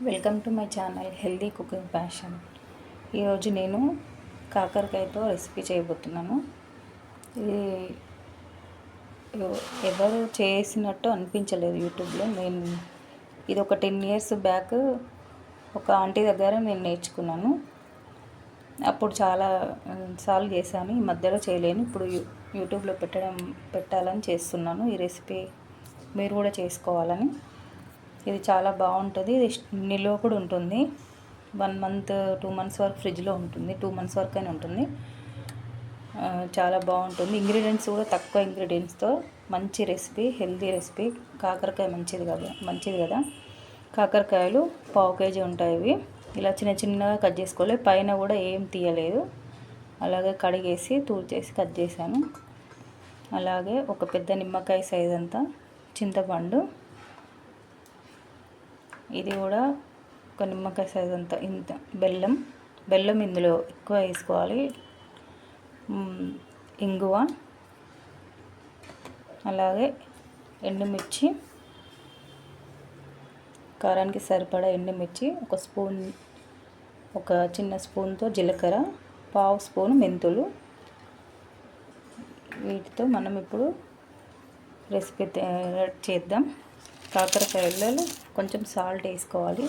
Welcome to my channel healthy cooking passion. ఈరోజు నేను కాకరకాయతో recipe చేయబోతున్నాను. ఇది ఎవరు చేసినట్టు అనిపించలేదు యూట్యూబ్లో. ఇది ఒక 10 years బ్యాక్ ఒక ఆంటీ దగ్గర నేను నేర్చుకున్నాను. అప్పుడు చాలా సార్లు చేశాను, ఈ మధ్యలో చేయలేను. ఇప్పుడు యూట్యూబ్లో పెట్టాలని చేస్తున్నాను ఈ రెసిపీ. మీరు కూడా చేసుకోవాలని. ఇది చాలా బాగుంటుంది. ఇది నిల్వ కూడా ఉంటుంది. 1 month 2 months వరకు ఫ్రిడ్జ్లో ఉంటుంది. 2 months వరకు అయినా ఉంటుంది. చాలా బాగుంటుంది. ఇంగ్రీడియంట్స్ కూడా తక్కువ ఇంగ్రీడియంట్స్తో మంచి రెసిపీ, హెల్తీ రెసిపీ. కాకరకాయ మంచిది కదా. కాకరకాయలు 1/2 kg ఉంటాయి. ఇవి ఇలా చిన్న చిన్నగా కట్ చేసుకోవాలి. పైన కూడా ఏం తీయలేదు, అలాగే కడిగేసి తూర్చేసి కట్ చేశాను. అలాగే ఒక పెద్ద నిమ్మకాయ సైజ్ అంతా చింతపండు, ఇది కూడా ఒక నిమ్మకాయ సైజ్ అంత. ఇంత బెల్లం ఇందులో ఎక్కువ వేసుకోవాలి. ఇంగువ, అలాగే ఎండుమిర్చి, కారానికి సరిపడా ఎండుమిర్చి, ఒక చిన్న స్పూన్తో జీలకర్ర, 1/2 స్పూన్ మెంతులు. వీటితో మనం ఇప్పుడు రెసిపీ చేద్దాం. కాకరకాయలలో కొంచెం సాల్ట్ వేసుకోవాలి.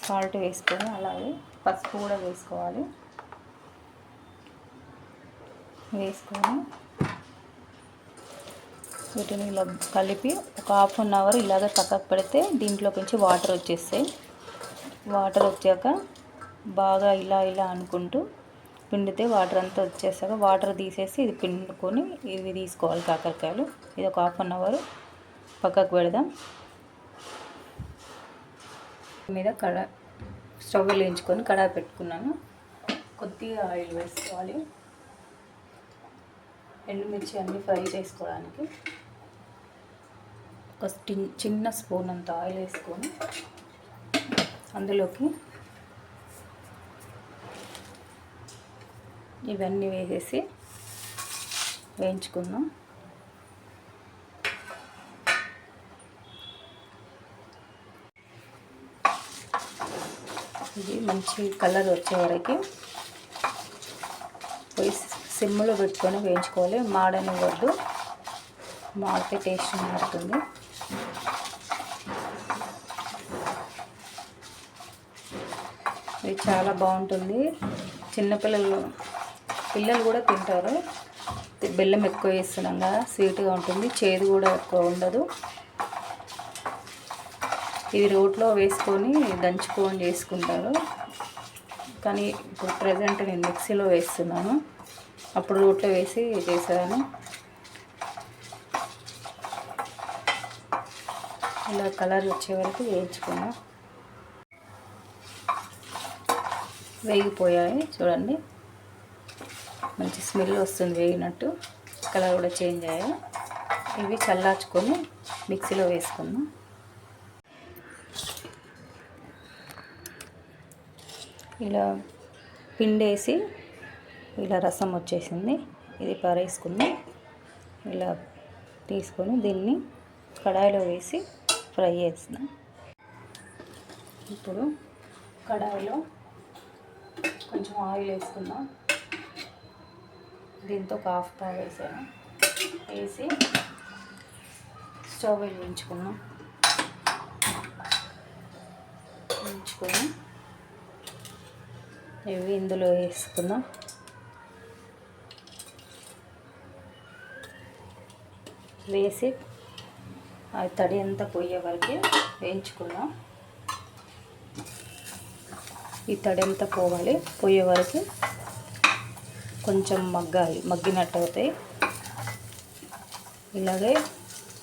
సాల్ట్ వేసుకొని అలాగే పసుపు కూడా వేసుకొని వీటిని ఇలా కలిపి ఒక 1/2 hour ఇలాగ పక్కకు పెడితే దీంట్లో కొంచెం వాటర్ వచ్చేస్తాయి. వాటర్ వచ్చాక బాగా ఇలా అనుకుంటూ పిండితే వాటర్ అంతా వచ్చేసాక వాటర్ తీసేసి ఇది పిండుకొని ఇవి తీసుకోవాలి కాకరకాయలు. ఇది ఒక 1/2 hour పక్కకు పెడదాం. మీద స్టవ్ వెలిగించుకొని కడాయి పెట్టుకున్నాను. కొద్దిగా ఆయిల్ వేసుకోవాలి. ఎండుమిర్చి అన్నీ ఫ్రై చేసుకోవడానికి ఒక చిన్న స్పూన్ అంత ఆయిల్ వేసుకొని అందులోకి ఇవన్నీ వేసేసి వేయించుకుందాం. ఇది మంచి కలర్ వచ్చే వరకు పోయి సిమ్లో పెట్టుకొని వేయించుకోవాలి. మాడనివ్వద్దు, మాడితే టేస్ట్ మారుతుంది. ఇది చాలా బాగుంటుంది. పిల్లలు కూడా తింటారు. బెల్లం ఎక్కువ వేస్తున్నాం కదా, స్వీట్గా ఉంటుంది, చేదు కూడా ఎక్కువ ఉండదు. ఇది రోట్లో వేసుకొని దంచుకొని చేసుకుంటారు, కానీ ఇప్పుడు ప్రజెంట్ నేను మిక్సీలో వేస్తున్నాను. అప్పుడు రోట్లో వేసి చేశాను. ఇలా కలర్ వచ్చే వరకు వేయించుకున్నాం. వేగిపోయాయి చూడండి, మంచి స్మెల్ వస్తుంది వేగినట్టు. కలర్ కూడా చేంజ్ అయ్యాయి. ఇవి చల్లార్చుకొని మిక్సీలో వేసుకున్నాం. ఇలా పిండేసి ఇలా రసం వచ్చేసింది. ఇది పారేసుకుందాం. ఇలా తీసుకొని దీన్ని కడాయిలో వేసి ఫ్రై చేస్తున్నాం. ఇప్పుడు కడాయిలో కొంచెం ఆయిల్ వేసుకుందాం. దీంతో ఒక 1/2 పావు వేసాను. వేసి స్టవ్ వేయించుకున్నాం. ఇవి ఇందులో వేసుకుందాం. వేసి ఆ తడి అంతా పోయే వరకు వేయించుకుందాం. ఈ తడి అంతా పోయే వరకు కొంచెం మగ్గినట్టు అవుతాయి. ఇలాగే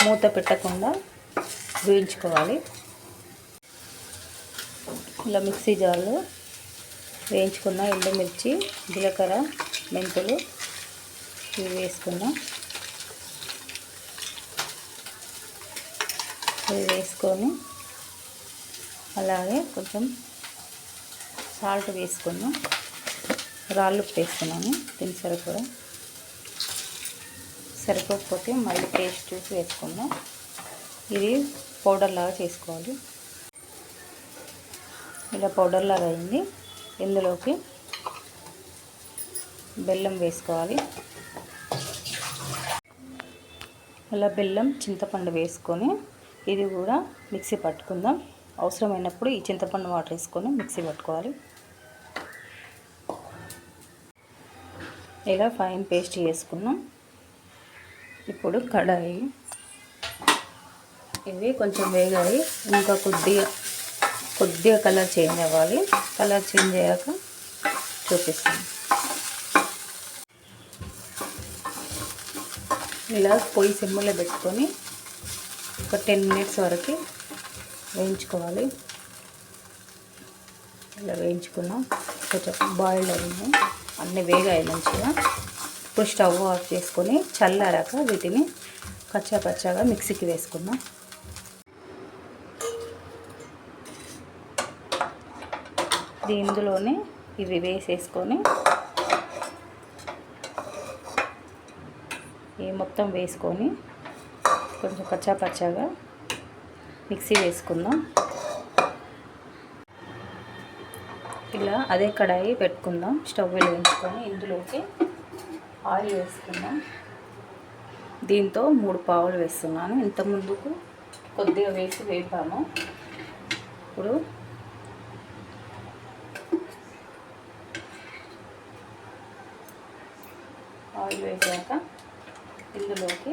మూత పెట్టకుండా వేయించుకోవాలి. ఇలా మిక్సీ జార్లో వేయించుకున్న ఎండుమిర్చి, జీలకర్ర, మెంతులు ఇవి వేసుకున్నాం. ఇవి వేసుకొని అలాగే కొంచెం సాల్ట్ వేసుకున్నాం. రాళ్ళు వేస్తున్నాను. దీని సరిపోకపోతే మళ్ళీ టేస్ట్ చూసి వేసుకుందాం. ఇది పౌడర్ లాగా చేసుకోవాలి. ఇలా పౌడర్ లాగా అయింది. ఇందులోకి బెల్లం వేసుకోవాలి. అలా బెల్లం, చింతపండు వేసుకొని ఇది కూడా మిక్సీ పట్టుకుందాం. అవసరమైనప్పుడు ఈ చింతపండు వాటర్ వేసుకొని మిక్సీ పట్టుకోవాలి. ఇలా ఫైన్ పేస్ట్ చేసుకున్నాం. ఇప్పుడు కడాయి ఇవి కొంచెం వేగాయి. ఇంకా కొద్దిగా కలర్ చేంజ్ అవ్వాలి. కలర్ చేంజ్ అయ్యాక చూపిస్తాను. ఇలా పొయ్యి సిమ్లో పెట్టుకొని ఒక 10 మినిట్స్ వరకు వేయించుకోవాలి. ఇలా వేయించుకున్నాం. కొంచెం బాయిల్డ్ అయింది, అన్నీ వేగాయి మంచిగా. ఇప్పుడు స్టవ్ ఆఫ్ చేసుకొని చల్లారాక వీటిని కచ్చాపచ్చాగా మిక్సీకి వేసుకుందాం. ఇందులోనే ఇవి వేసేసుకొని మొత్తం వేసుకొని కొంచెం కచ్చాపచ్చాగా మిక్సీ వేసుకుందాం. ఇలా అదే కడాయి పెట్టుకుందాం. స్టవ్ వెలిగించుకొని ఇందులోకి ఆయిల్ వేసుకుందాం. దీంతో 3 పావులు వేస్తున్నాను. ఇంత ముందుకు కొద్దిగా వేసి వేపాను. ఇప్పుడు ఆయిల్ వేసాక ఇందులోకి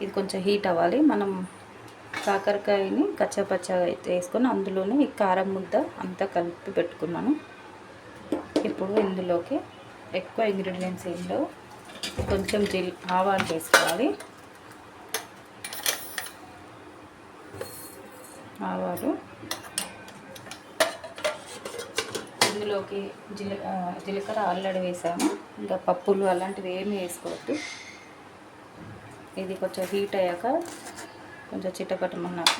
ఇది కొంచెం హీట్ అవ్వాలి. మనం కాకరకాయని కచ్చాపచ్చాగా అయితే వేసుకొని అందులోనే ఈ కారం ముద్ద అంతా కలిపి పెట్టుకున్నాను. ఇప్పుడు ఇందులోకి ఎక్కువ ఇంగ్రీడియంట్స్ ఏంటో కొంచెం ఆవాలు వేసుకోవాలి. ఆవాలు, ఇందులోకి జీలకర్ర ఆల్రెడీ వేసాము. ఇంకా పప్పులు అలాంటివి ఏమీ వేసుకోవద్దు. ఇది కొంచెం హీట్ అయ్యాక కొంచెం చిట్టపట్టమన్నాక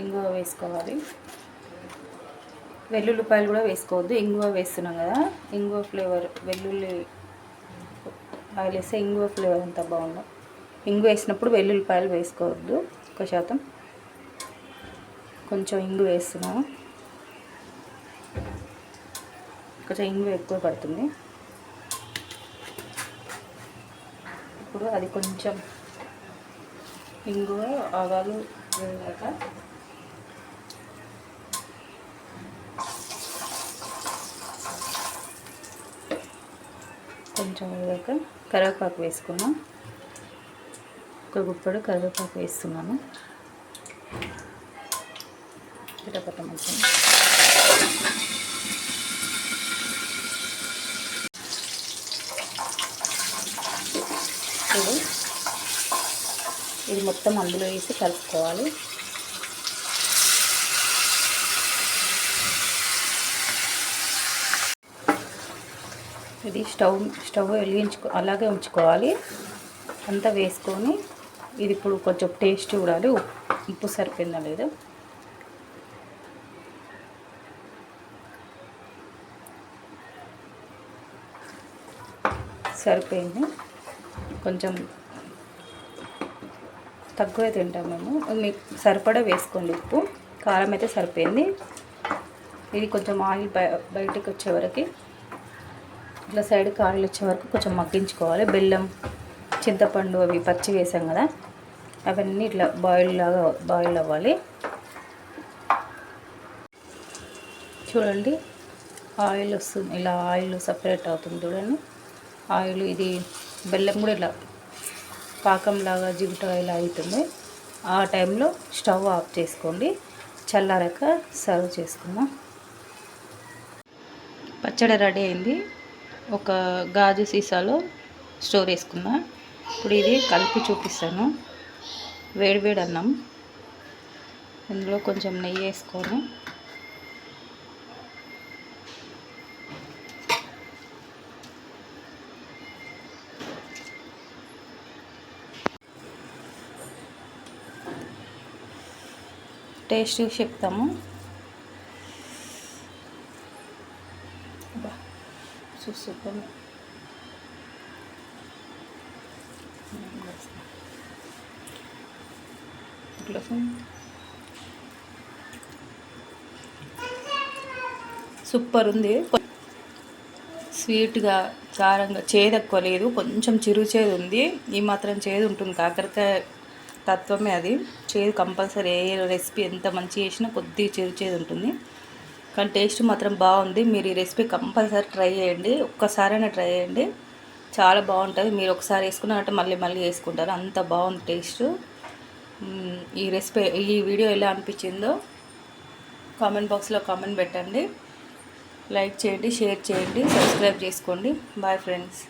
ఇంగువ వేసుకోవాలి. వెల్లుల్లిపాయలు కూడా వేసుకోవద్దు. ఇంగువ వేస్తున్నాం కదా, ఇంగువ ఫ్లేవర్, వెల్లుల్లి ఆయిల్ వేస్తే ఇంగువ ఫ్లేవర్ అంతా బాగుంది. ఇంగు వేసినప్పుడు వెల్లుల్లిపాయలు వేసుకోవద్దు. 1% కొంచెం ఇంగు వేస్తున్నాము. కొంచెం ఇంగు ఎక్కువ పడుతుంది. ఇప్పుడు అది కొంచెం ఇంగువ ఆవాలు వేగాక కొంచెం వేగాక కరివేపాకు వేసుకున్నాం. ఒక గుప్పడు కరివేపాకు వేస్తున్నాను. చిటపట మంచిగా ఇది మొత్తం అందులో వేసి కలుపుకోవాలి. ఇది స్టవ్ అలాగే ఉంచుకోవాలి. అంతా వేసుకొని ఇది ఇప్పుడు కొంచెం టేస్ట్ చూడాలి, ఉప్పు సరిపోయిందా లేదా. సరిపోయింది. కొంచెం తక్కువే తింటాం మేము, మీకు సరిపడా వేసుకోండి ఉప్పు. కారం అయితే సరిపోయింది. ఇది కొంచెం ఆయిల్ బయటకు వచ్చే వరకు, ఇట్లా సైడ్కి ఆయిల్ వచ్చే వరకు కొంచెం మగ్గించుకోవాలి. బెల్లం, చింతపండు అవి పచ్చి వేసాం కదా, అవన్నీ ఇట్లా బాయిల్ అవ్వాలి. చూడండి ఆయిల్ వస్తుంది, ఇలా ఆయిల్ సపరేట్ అవుతుంది చూడండి. ఆయిల్ ఇది బెల్లం కూడా ఇలా పాకంలాగా జిగుట ఇలా అవుతుంది. ఆ టైంలో స్టవ్ ఆఫ్ చేసుకోండి. చల్లారాక సర్వ్ చేసుకుందాం. పచ్చడి రెడీ అయింది. ఒక గాజు సీసాలో స్టోర్ చేసుకున్నా. ఇప్పుడు ఇది కలిపి చూపిస్తాను. వేడివేడి అన్నం, ఇందులో కొంచెం నెయ్యి వేసుకొని టేస్ట్ చెప్తాము. సూపర్. ఇట్లా సూపర్ ఉంది. స్వీట్గా, కారంగా, చేదు ఎక్కువ లేదు, కొంచెం చిరు చేదు ఉంది. ఈ మాత్రం చేదు ఉంటుంది, కాకరకాయ తత్వమే అది. చేదు కంపల్సరీ, ఏ రెసిపీ ఎంత మంచి చేసినా కొద్దిగా చిరు చేదు ఉంటుంది, కానీ టేస్ట్ మాత్రం బాగుంది. మీరు ఈ రెసిపీ కంపల్సరీ ట్రై చేయండి, ఒక్కసారైనా ట్రై చేయండి, చాలా బాగుంటుంది. మీరు ఒకసారి వేసుకున్నారంటే మళ్ళీ మళ్ళీ వేసుకుంటారు, అంత బాగుంది టేస్ట్. ఈ రెసిపీ, ఈ వీడియో ఎలా అనిపించిందో కామెంట్ బాక్స్లో కామెంట్ పెట్టండి. లైక్ చేయండి, షేర్ చేయండి, సబ్స్క్రైబ్ చేసుకోండి. Bye friends.